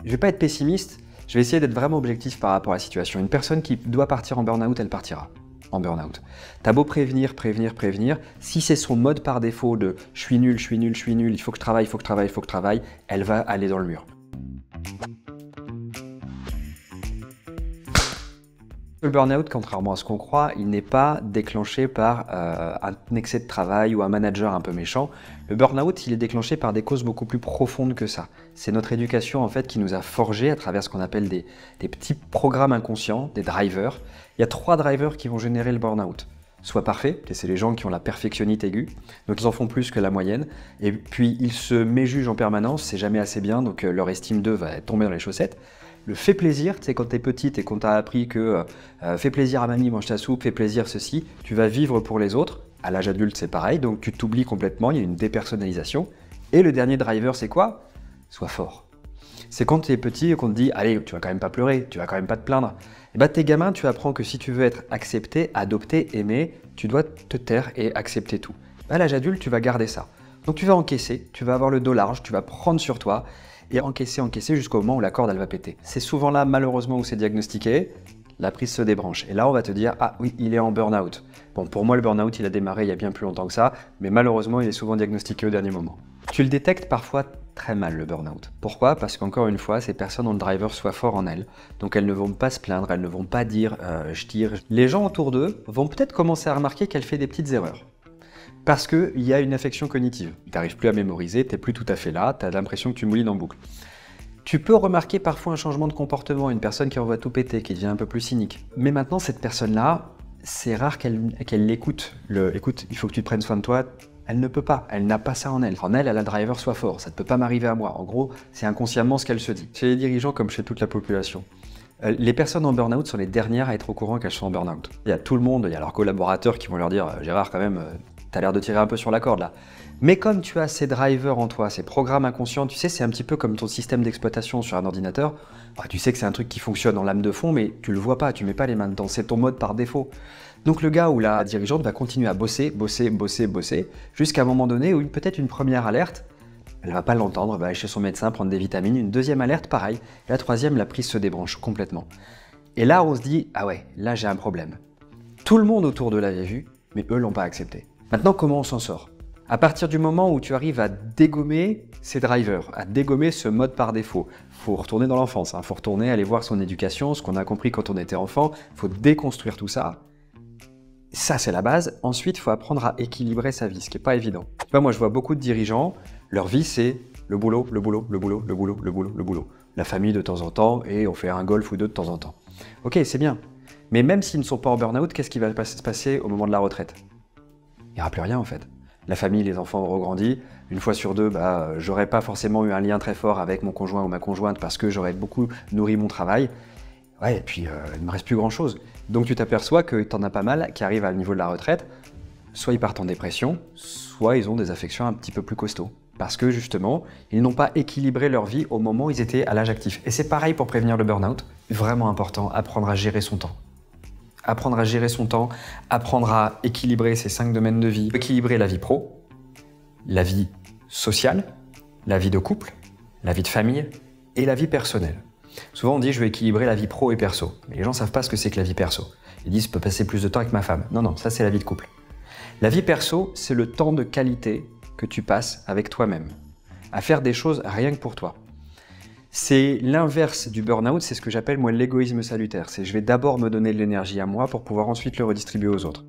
Je vais pas être pessimiste, je vais essayer d'être vraiment objectif par rapport à la situation. Une personne qui doit partir en burn-out, elle partira en burn-out. T'as beau prévenir, si c'est son mode par défaut de « je suis nul, il faut que je travaille », elle va aller dans le mur. Le burn-out, contrairement à ce qu'on croit, il n'est pas déclenché par un excès de travail ou un manager un peu méchant. Le burn-out, il est déclenché par des causes beaucoup plus profondes que ça. C'est notre éducation en fait qui nous a forgés à travers ce qu'on appelle des petits programmes inconscients, des drivers. Il y a 3 drivers qui vont générer le burn-out. Soit parfait, c'est les gens qui ont la perfectionnite aiguë, donc ils en font plus que la moyenne, et puis ils se méjugent en permanence, c'est jamais assez bien, donc leur estime d'eux va tomber dans les chaussettes. Le fait plaisir, tu sais, quand t'es petite et qu'on t'a appris que fais plaisir à mamie, mange ta soupe, fais plaisir ceci, tu vas vivre pour les autres. À l'âge adulte, c'est pareil, donc tu t'oublies complètement, il y a une dépersonnalisation. Et le dernier driver, c'est quoi? Sois fort. C'est quand tu es petit et qu'on te dit « Allez, tu vas quand même pas pleurer, tu vas quand même pas te plaindre ». Et bah tes gamins, tu apprends que si tu veux être accepté, adopté, aimé, tu dois te taire et accepter tout. À l'âge adulte, tu vas garder ça. Donc tu vas encaisser, tu vas avoir le dos large, tu vas prendre sur toi et encaisser jusqu'au moment où la corde elle va péter. C'est souvent là, malheureusement, où c'est diagnostiqué, la prise se débranche. Et là, on va te dire « Ah oui, il est en burn-out ». Bon, pour moi, le burn-out, il a démarré il y a bien plus longtemps que ça, mais malheureusement, il est souvent diagnostiqué au dernier moment. Tu le détectes parfois très mal, le burn-out. Pourquoi? Parce qu'encore une fois, ces personnes ont le driver soit fort en elles, donc elles ne vont pas se plaindre, elles ne vont pas dire je tire. Les gens autour d'eux vont peut-être commencer à remarquer qu'elle fait des petites erreurs. Parce qu'il y a une affection cognitive. Tu n'arrives plus à mémoriser, tu n'es plus tout à fait là, tu as l'impression que tu moulines en boucle. Tu peux remarquer parfois un changement de comportement, une personne qui envoie tout péter, qui devient un peu plus cynique. Mais maintenant, cette personne-là, c'est rare qu'elle l'écoute. Écoute, il faut que tu te prennes soin de toi. Elle ne peut pas, elle n'a pas ça en elle. En elle, elle a un driver soit fort, ça ne peut pas m'arriver à moi. En gros, c'est inconsciemment ce qu'elle se dit. Chez les dirigeants comme chez toute la population. Les personnes en burn-out sont les dernières à être au courant qu'elles sont en burn-out. Il y a tout le monde, il y a leurs collaborateurs qui vont leur dire « Gérard, quand même, t'as l'air de tirer un peu sur la corde là ». Mais comme tu as ces drivers en toi, ces programmes inconscients, tu sais, c'est un petit peu comme ton système d'exploitation sur un ordinateur. Bah, tu sais que c'est un truc qui fonctionne en lame de fond, mais tu le vois pas, tu mets pas les mains dedans, c'est ton mode par défaut. Donc le gars ou la dirigeante va continuer à bosser, jusqu'à un moment donné où peut-être une première alerte, elle va pas l'entendre, elle va aller chez son médecin prendre des vitamines, une deuxième alerte, pareil, et la troisième, la prise se débranche complètement. Et là, on se dit, ah ouais, là j'ai un problème. Tout le monde autour de l'avait vu, mais eux l'ont pas accepté. Maintenant, comment on s'en sort? À partir du moment où tu arrives à dégommer ces drivers, à dégommer ce mode par défaut, faut retourner dans l'enfance, faut retourner aller voir son éducation, ce qu'on a compris quand on était enfant, faut déconstruire tout ça. Ça, c'est la base. Ensuite, il faut apprendre à équilibrer sa vie, ce qui n'est pas évident. Tu vois, moi, je vois beaucoup de dirigeants, leur vie, c'est le boulot. La famille de temps en temps, et on fait un golf ou deux de temps en temps. Ok, c'est bien. Mais même s'ils ne sont pas en burn-out, qu'est-ce qui va se passer au moment de la retraite? Il n'y aura plus rien, en fait. La famille, les enfants ont regrandi. Une fois sur deux, j'aurais pas forcément eu un lien très fort avec mon conjoint ou ma conjointe parce que j'aurais beaucoup nourri mon travail. Ouais, et puis il ne me reste plus grand-chose. Donc tu t'aperçois que tu en as pas mal qui arrivent à le niveau de la retraite. Soit ils partent en dépression, soit ils ont des affections un petit peu plus costauds. Parce que justement, ils n'ont pas équilibré leur vie au moment où ils étaient à l'âge actif. Et c'est pareil pour prévenir le burn-out. Vraiment important, apprendre à gérer son temps. Apprendre à gérer son temps, apprendre à équilibrer ses 5 domaines de vie. Équilibrer la vie pro, la vie sociale, la vie de couple, la vie de famille et la vie personnelle. Souvent on dit je vais équilibrer la vie pro et perso. Mais les gens ne savent pas ce que c'est que la vie perso. Ils disent je peux passer plus de temps avec ma femme. Non, non, ça c'est la vie de couple. La vie perso, c'est le temps de qualité que tu passes avec toi-même. À faire des choses rien que pour toi. C'est l'inverse du burn-out, c'est ce que j'appelle moi l'égoïsme salutaire. C'est je vais d'abord me donner de l'énergie à moi pour pouvoir ensuite le redistribuer aux autres.